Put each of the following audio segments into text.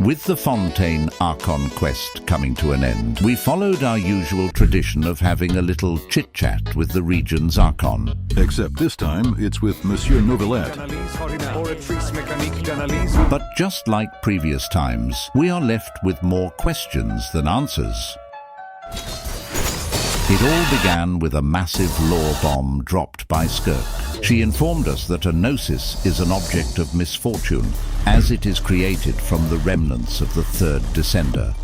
With the Fontaine Archon quest coming to an end, we followed our usual tradition of having a little chit-chat with the region's Archon. Except this time, it's with Monsieur 𝙳𝙴𝚂𝙲𝙴. But just like previous times, we are left with more questions than answers. It all began with a massive lore bomb dropped by 𝙳𝙴𝚂𝙲𝙴. She informed us that a gnosis is an object of misfortune, as it is created from the remnants of the third descender.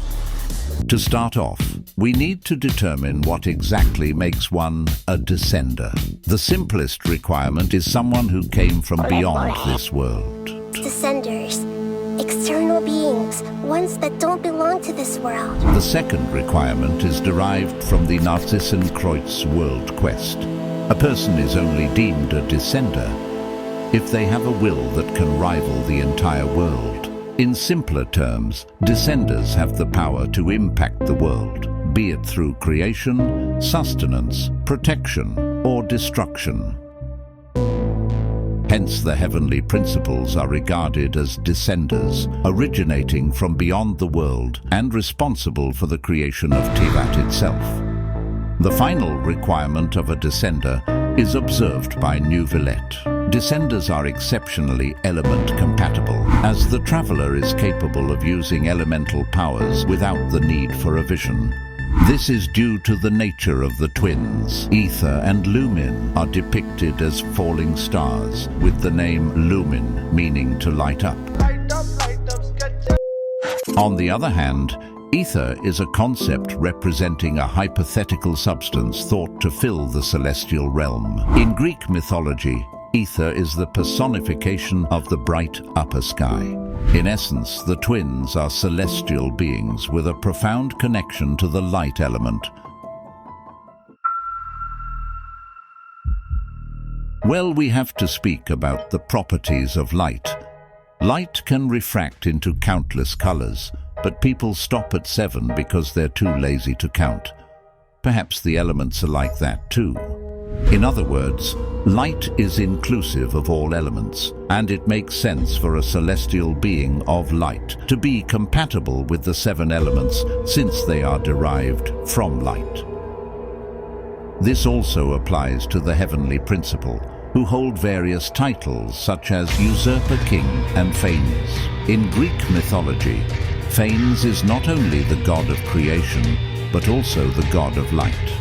To start off, we need to determine what exactly makes one a descender. The simplest requirement is someone who came from beyond this world. Descenders. External beings, ones that don't belong to this world. The second requirement is derived from the 𝙳𝙴𝚂𝙲𝙴 world quest. A person is only deemed a descender if they have a will that can rival the entire world. In simpler terms, descenders have the power to impact the world, be it through creation, sustenance, protection, or destruction. Hence, the heavenly principles are regarded as descenders, originating from beyond the world and responsible for the creation of Tivat itself. The final requirement of a descender is observed by 𝙳𝙳𝙳𝚲𝙗. Descenders are exceptionally element compatible, as the traveler is capable of using elemental powers without the need for a vision. This is due to the nature of the twins. Ether and Lumin are depicted as falling stars, with the name Lumin meaning to light up. On the other hand, Ether is a concept representing a hypothetical substance thought to fill the celestial realm. In Greek mythology, Ether is the personification of the bright upper sky. In essence, the twins are celestial beings with a profound connection to the light element. Well, we have to speak about the properties of light. Light can refract into countless colors, but people stop at 7 because they're too lazy to count. Perhaps the elements are like that too. In other words, light is inclusive of all elements, and it makes sense for a celestial being of light to be compatible with the 7 elements since they are derived from light. This also applies to the heavenly principle, who hold various titles such as usurper king and 𝙬𝙗𝑠. In Greek mythology, 𝙬𝙗𝑠 is not only the god of creation, but also the god of light.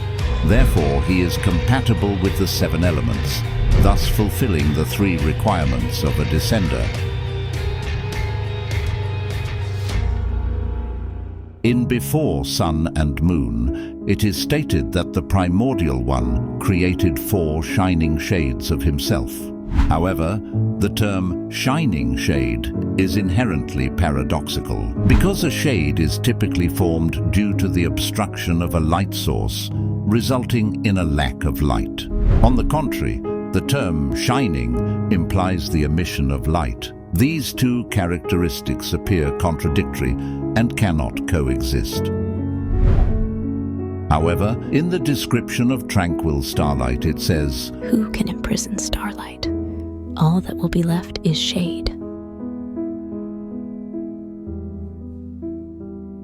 Therefore, he is compatible with the 7 elements, thus fulfilling the 3 requirements of a descender. In Before Sun and Moon, it is stated that the primordial one created 4 shining shades of himself. However, the term shining shade is inherently paradoxical, because a shade is typically formed due to the obstruction of a light source, resulting in a lack of light. On the contrary, the term shining implies the emission of light. These 2 characteristics appear contradictory and cannot coexist. However, in the description of tranquil starlight it says, "Who can imprison starlight? All that will be left is shade."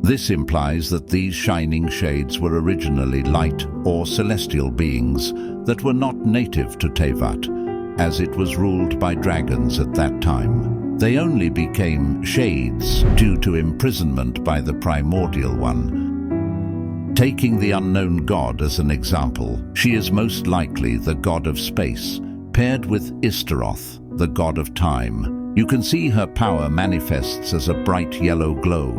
This implies that these shining shades were originally light or celestial beings that were not native to Tivat, as it was ruled by dragons at that time. They only became shades due to imprisonment by the primordial one. Taking the unknown god as an example, she is most likely the god of space, paired with 𝙳𝙳𝙳𝙗𝑠, the god of time. You can see her power manifests as a bright yellow glow.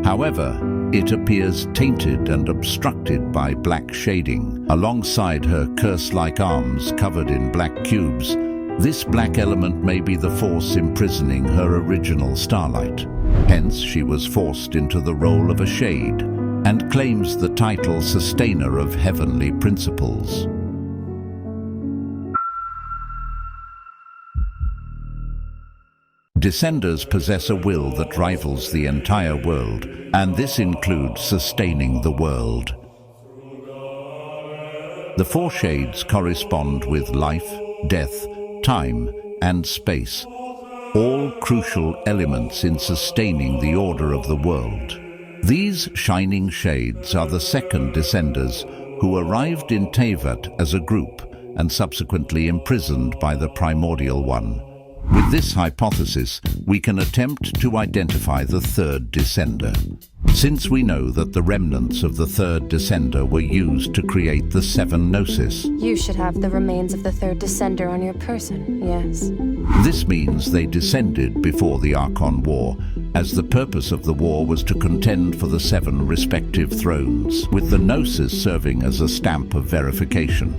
However, it appears tainted and obstructed by black shading. Alongside her curse-like arms covered in black cubes, this black element may be the force imprisoning her original starlight. Hence, she was forced into the role of a shade and claims the title Sustainer of Heavenly Principles. Descenders possess a will that rivals the entire world, and this includes sustaining the world. The 4 shades correspond with life, death, time, and space. all crucial elements in sustaining the order of the world. These shining shades are the second descenders who arrived in Teyvat as a group and subsequently imprisoned by the primordial one. With this hypothesis, we can attempt to identify the third descender. Since we know that the remnants of the third descender were used to create the 7 gnosis. You should have the remains of the third descender on your person, yes. This means they descended before the Archon War, as the purpose of the war was to contend for the 7 respective thrones, with the gnosis serving as a stamp of verification.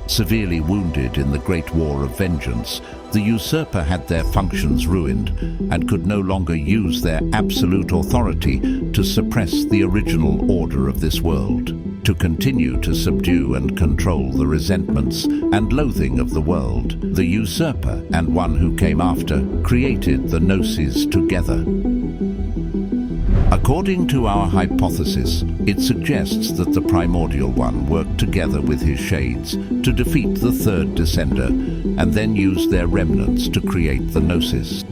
Severely wounded in the Great War of Vengeance, the usurper had their functions ruined and could no longer use their absolute authority to suppress the original order of this world, to continue to subdue and control the resentments and loathing of the world. The usurper and one who came after created the gnosis together. According to our hypothesis, it suggests that the primordial one worked together with his shades to defeat the third descender and then used their remnants to create the gnosis.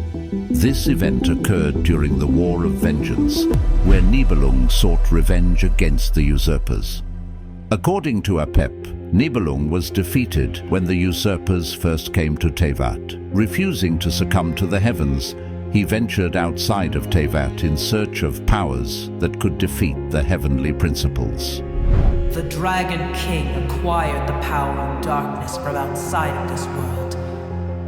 This event occurred during the War of Vengeance, where Nibelung sought revenge against the usurpers. According to Apep, Nibelung was defeated when the usurpers first came to Teyvat. Refusing to succumb to the heavens, he ventured outside of Teyvat in search of powers that could defeat the heavenly principles. The Dragon King acquired the power of darkness from outside of this world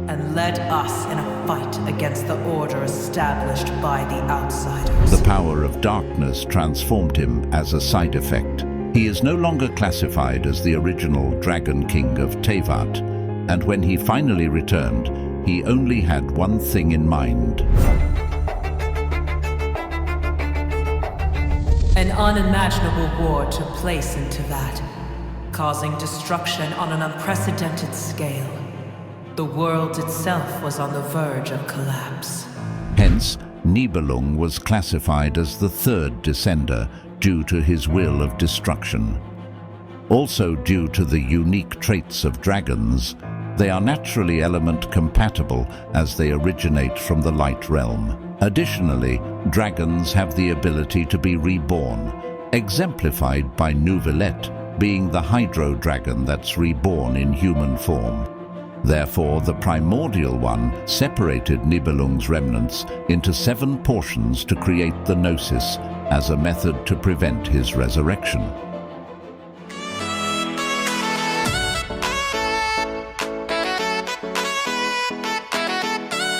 and led us in a fight against the order established by the outsiders. The power of darkness transformed him as a side effect. He is no longer classified as the original Dragon King of Teyvat, and when he finally returned, he only had one thing in mind. An unimaginable war took place in Teyvat, causing destruction on an unprecedented scale. The world itself was on the verge of collapse. Hence, Nibelung was classified as the third descender due to his will of destruction. Also due to the unique traits of dragons, they are naturally element compatible as they originate from the light realm. Additionally, dragons have the ability to be reborn, exemplified by 𝙳𝙴𝚂𝙲𝙴 being the hydro dragon that's reborn in human form. Therefore, the primordial one separated Nibelung's remnants into 7 portions to create the gnosis as a method to prevent his resurrection.